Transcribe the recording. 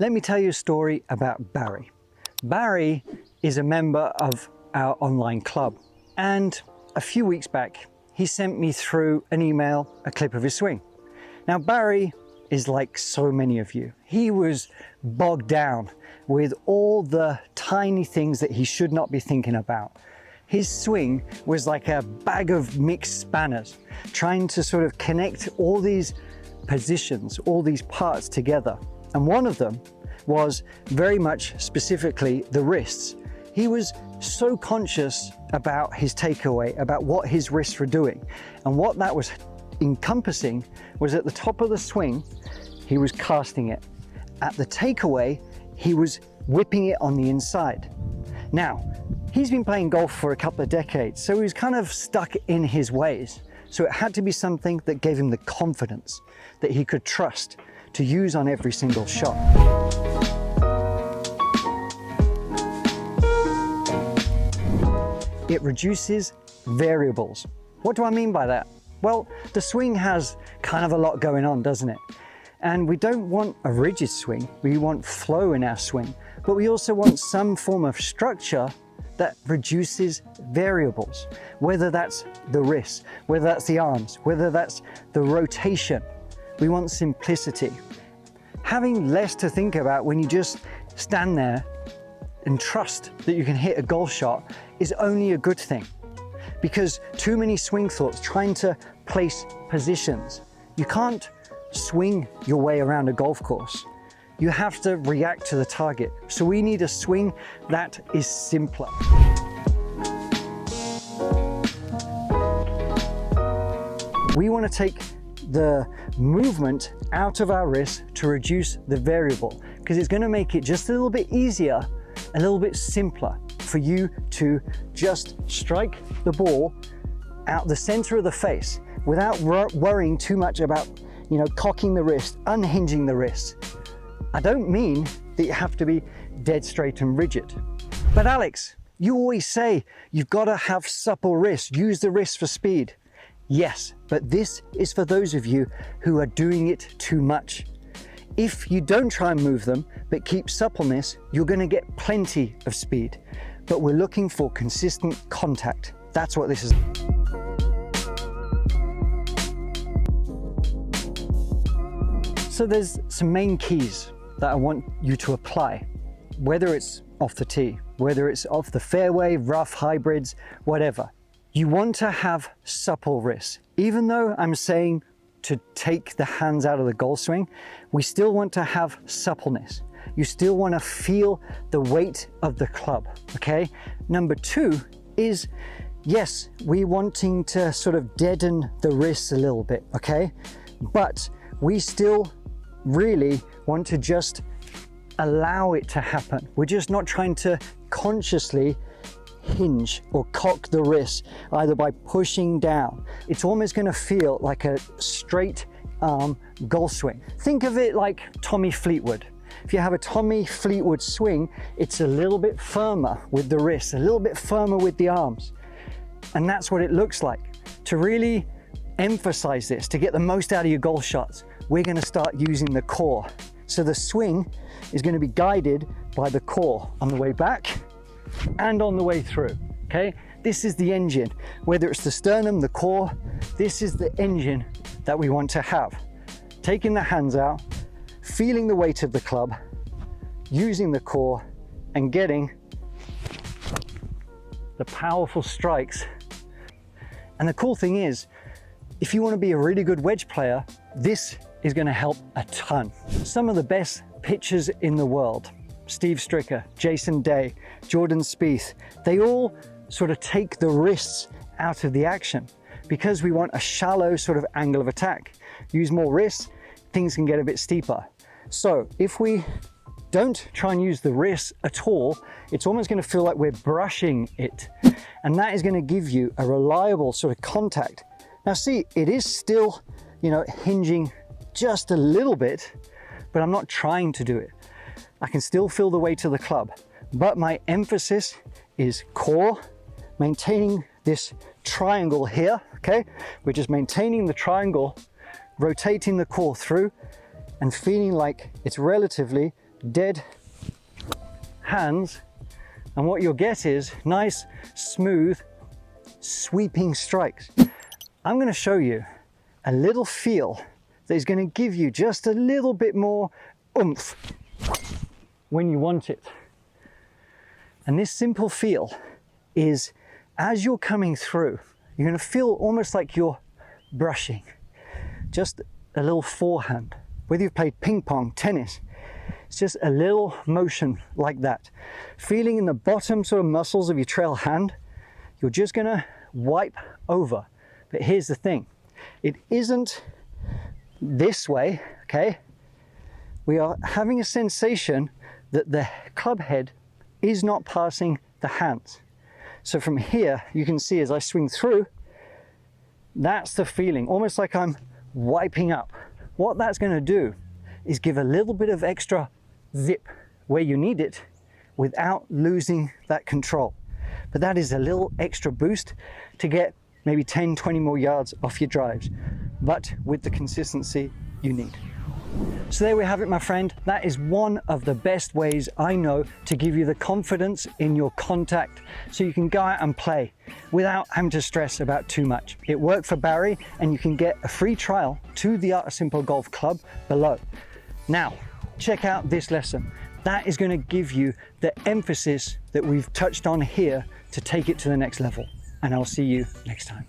Let me tell you a story about Barry. Barry is a member of our online club, and a few weeks back he sent me through an email a clip of his swing. Now Barry is like so many of you. He was bogged down with all the tiny things that he should not be thinking about. His swing was like a bag of mixed spanners, trying to sort of connect all these positions, all these parts together. And one of them was very much specifically the wrists. He was so conscious about his takeaway, about what his wrists were doing. And what that was encompassing was at the top of the swing, he was casting it. At the takeaway, he was whipping it on the inside. Now, he's been playing golf for a couple of decades, so he was kind of stuck in his ways. So it had to be something that gave him the confidence that he could trust to use on every single shot. It reduces variables. What do I mean by that? Well, the swing has kind of a lot going on, doesn't it? And we don't want a rigid swing, we want flow in our swing, but we also want some form of structure that reduces variables, whether that's the wrists, whether that's the arms, whether that's the rotation. We want simplicity. Having less to think about when you just stand there and trust that you can hit a golf shot is only a good thing, because too many swing thoughts trying to place positions. You can't swing your way around a golf course. You have to react to the target. So we need a swing that is simpler. We want to take the movement out of our wrist to reduce the variable, because it's going to make it just a little bit easier, a little bit simpler for you to just strike the ball out the center of the face without worrying too much about, cocking the wrist, unhinging the wrist. I don't mean that you have to be dead straight and rigid. But Alex, you always say you've got to have supple wrists, use the wrist for speed. Yes, but this is for those of you who are doing it too much. If you don't try and move them, but keep suppleness, you're going to get plenty of speed. But we're looking for consistent contact. That's what this is. So there's some main keys that I want you to apply, whether it's off the tee, whether it's off the fairway, rough, hybrids, whatever. You want to have supple wrists. Even though I'm saying to take the hands out of the golf swing, we still want to have suppleness. You still want to feel the weight of the club, okay? Number two is, yes, we're wanting to sort of deaden the wrists a little bit, okay? But we still really want to just allow it to happen. We're just not trying to consciously hinge or cock the wrist either by pushing down. It's almost going to feel like a straight arm golf swing. Think of it like Tommy Fleetwood. If you have a Tommy Fleetwood swing, it's a little bit firmer with the wrists, a little bit firmer with the arms. And that's what it looks like. To really emphasize this, to get the most out of your golf shots, we're going to start using the core. So the swing is going to be guided by the core on the way back and on the way through, okay? This is the engine. Whether it's the sternum, the core, this is the engine that we want to have. Taking the hands out, feeling the weight of the club, using the core, and getting the powerful strikes. And the cool thing is, if you want to be a really good wedge player, this is going to help a ton. Some of the best pitchers in the world, Steve Stricker, Jason Day, Jordan Spieth, they all sort of take the wrists out of the action because we want a shallow sort of angle of attack. Use more wrists, things can get a bit steeper. So if we don't try and use the wrists at all, it's almost going to feel like we're brushing it. And that is going to give you a reliable sort of contact. Now see, it is still, hinging just a little bit, but I'm not trying to do it. I can still feel the weight of the club, but my emphasis is core, maintaining this triangle here, okay? We're just maintaining the triangle, rotating the core through, and feeling like it's relatively dead hands, and what you'll get is nice, smooth, sweeping strikes. I'm going to show you a little feel that is going to give you just a little bit more oomph when you want it. And this simple feel is, as you're coming through, you're going to feel almost like you're brushing, just a little forehand. Whether you've played ping pong, tennis, it's just a little motion like that. Feeling in the bottom sort of muscles of your trail hand, you're just going to wipe over. But here's the thing, it isn't this way, okay? We are having a sensation that the club head is not passing the hands. So from here, you can see as I swing through, that's the feeling, almost like I'm wiping up. What that's going to do is give a little bit of extra zip where you need it without losing that control. But that is a little extra boost to get maybe 10, 20 more yards off your drives, but with the consistency you need. So there we have it, my friend. That is one of the best ways I know to give you the confidence in your contact so you can go out and play without having to stress about too much. It worked for Barry, and you can get a free trial to the Art of Simple Golf Club below. Now, check out this lesson. That is going to give you the emphasis that we've touched on here to take it to the next level. And I'll see you next time.